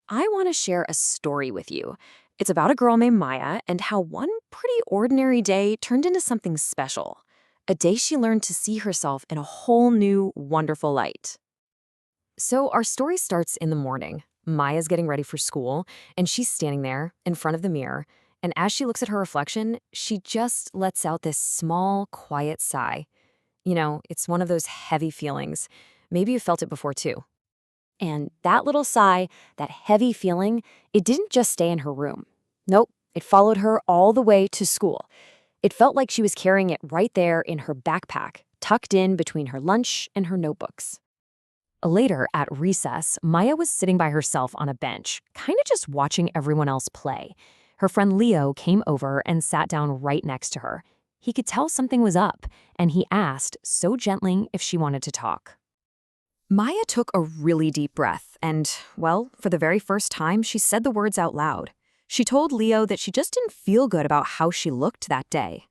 I want to share a story with you. It's about a girl named Maya and how one pretty ordinary day turned into something special. A day she learned to see herself in a whole new, wonderful light. So, our story starts in the morning. Maya's getting ready for school, and she's standing there in front of the mirror. And as she looks at her reflection, she just lets out this small, quiet sigh. It's one of those heavy feelings. Maybe you felt it before too. And that little sigh, that heavy feeling, it didn't just stay in her room. Nope, it followed her all the way to school. It felt like she was carrying it right there in her backpack, tucked in between her lunch and her notebooks. Later, at recess, Maya was sitting by herself on a bench, kind of just watching everyone else play. Her friend Leo came over and sat down right next to her. He could tell something was up, and he asked, so gently, if she wanted to talk. Maya took a really deep breath and, well, for the very first time, she said the words out loud. She told Leo that she just didn't feel good about how she looked that day.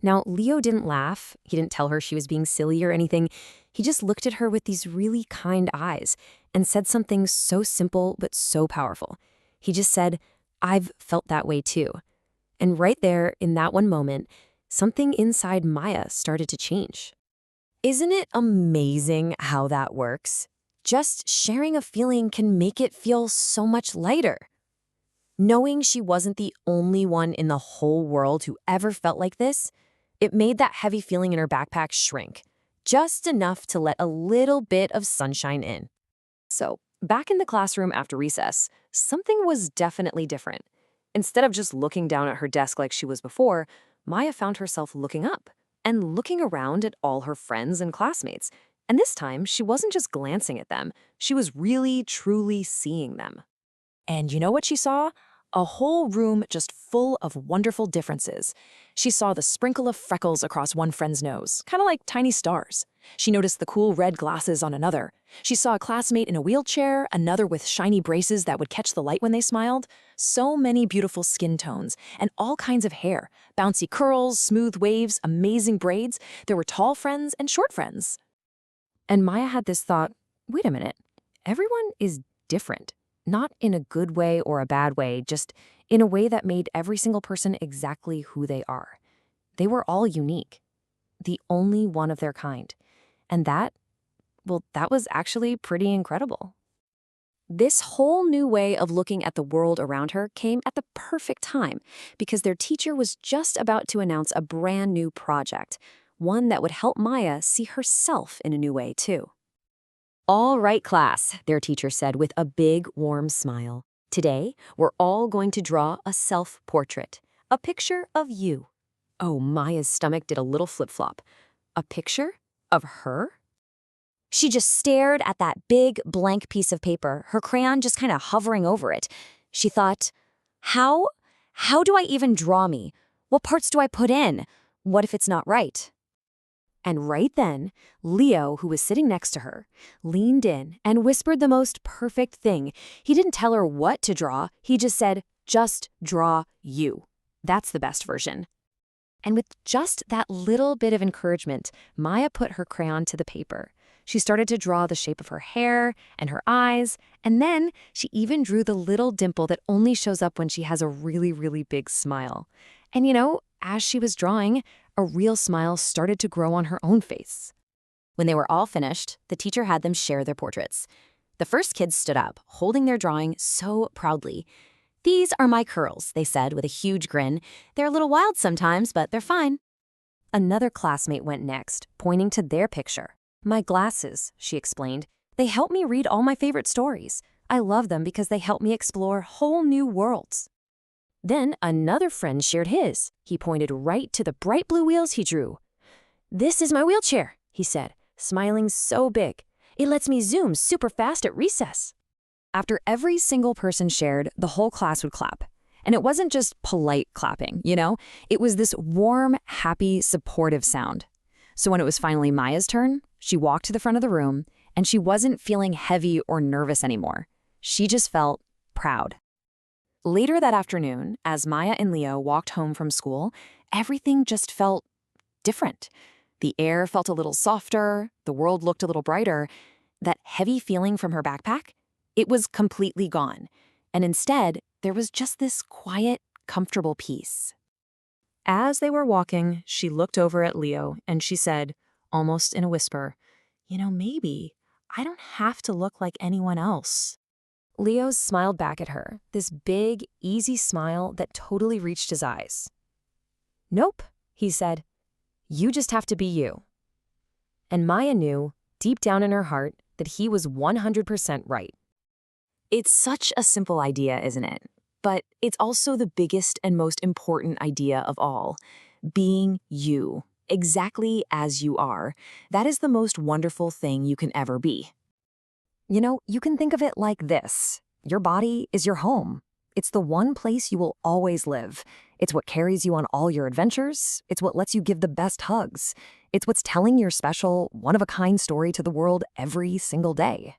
Now, Leo didn't laugh. He didn't tell her she was being silly or anything. He just looked at her with these really kind eyes and said something so simple but so powerful. He just said, "I've felt that way too." And right there, in that one moment, something inside Maya started to change. Isn't it amazing how that works? Just sharing a feeling can make it feel so much lighter. Knowing she wasn't the only one in the whole world who ever felt like this, it made that heavy feeling in her backpack shrink, just enough to let a little bit of sunshine in. So, back in the classroom after recess, something was definitely different. Instead of just looking down at her desk like she was before, Maya found herself looking up and looking around at all her friends and classmates. And this time, she wasn't just glancing at them, she was really, truly seeing them. And you know what she saw? A whole room just full of wonderful differences. She saw the sprinkle of freckles across one friend's nose, kind of like tiny stars. She noticed the cool red glasses on another. She saw a classmate in a wheelchair, another with shiny braces that would catch the light when they smiled. So many beautiful skin tones and all kinds of hair, bouncy curls, smooth waves, amazing braids. There were tall friends and short friends. And Maya had this thought, wait a minute, everyone is different. Not in a good way or a bad way, just in a way that made every single person exactly who they are. They were all unique, the only one of their kind. And that was actually pretty incredible. This whole new way of looking at the world around her came at the perfect time because their teacher was just about to announce a brand new project, one that would help Maya see herself in a new way, too. "All right, class," their teacher said with a big, warm smile. "Today, we're all going to draw a self-portrait, a picture of you." Oh, Maya's stomach did a little flip-flop. A picture of her? She just stared at that big, blank piece of paper, her crayon just kind of hovering over it. She thought, how? How do I even draw me? What parts do I put in? What if it's not right? And right then, Leo, who was sitting next to her, leaned in and whispered the most perfect thing. He didn't tell her what to draw. He just said, "Just draw you." That's the best version. And with just that little bit of encouragement, Maya put her crayon to the paper. She started to draw the shape of her hair and her eyes, and then she even drew the little dimple that only shows up when she has a really, really big smile. And as she was drawing, a real smile started to grow on her own face. When they were all finished, the teacher had them share their portraits. The first kids stood up, holding their drawing so proudly. "These are my curls," they said with a huge grin. "They're a little wild sometimes, but they're fine." Another classmate went next, pointing to their picture. "My glasses," she explained. "They help me read all my favorite stories. I love them because they help me explore whole new worlds." Then another friend shared his. He pointed right to the bright blue wheels he drew. "This is my wheelchair," he said, smiling so big. "It lets me zoom super fast at recess." After every single person shared, the whole class would clap. And it wasn't just polite clapping, It was this warm, happy, supportive sound. So when it was finally Maya's turn, she walked to the front of the room, and she wasn't feeling heavy or nervous anymore. She just felt proud. Later that afternoon, as Maya and Leo walked home from school, everything just felt different. The air felt a little softer, the world looked a little brighter. That heavy feeling from her backpack, It was completely gone. And instead, there was just this quiet, comfortable peace. As they were walking, she looked over at Leo and she said, almost in a whisper, maybe I don't have to look like anyone else. Leo smiled back at her, this big, easy smile that totally reached his eyes. Nope, he said. You just have to be you. And Maya knew, deep down in her heart, that he was 100% right. It's such a simple idea, isn't it? But it's also the biggest and most important idea of all. Being you, exactly as you are. That is the most wonderful thing you can ever be. You can think of it like this. Your body is your home. It's the one place you will always live. It's what carries you on all your adventures. It's what lets you give the best hugs. It's what's telling your special, one-of-a-kind story to the world every single day.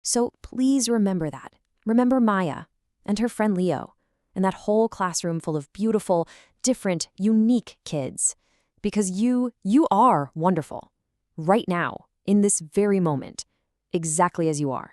So please remember that. Remember Maya and her friend Leo and that whole classroom full of beautiful, different, unique kids. Because you are wonderful. Right now, in this very moment, exactly as you are.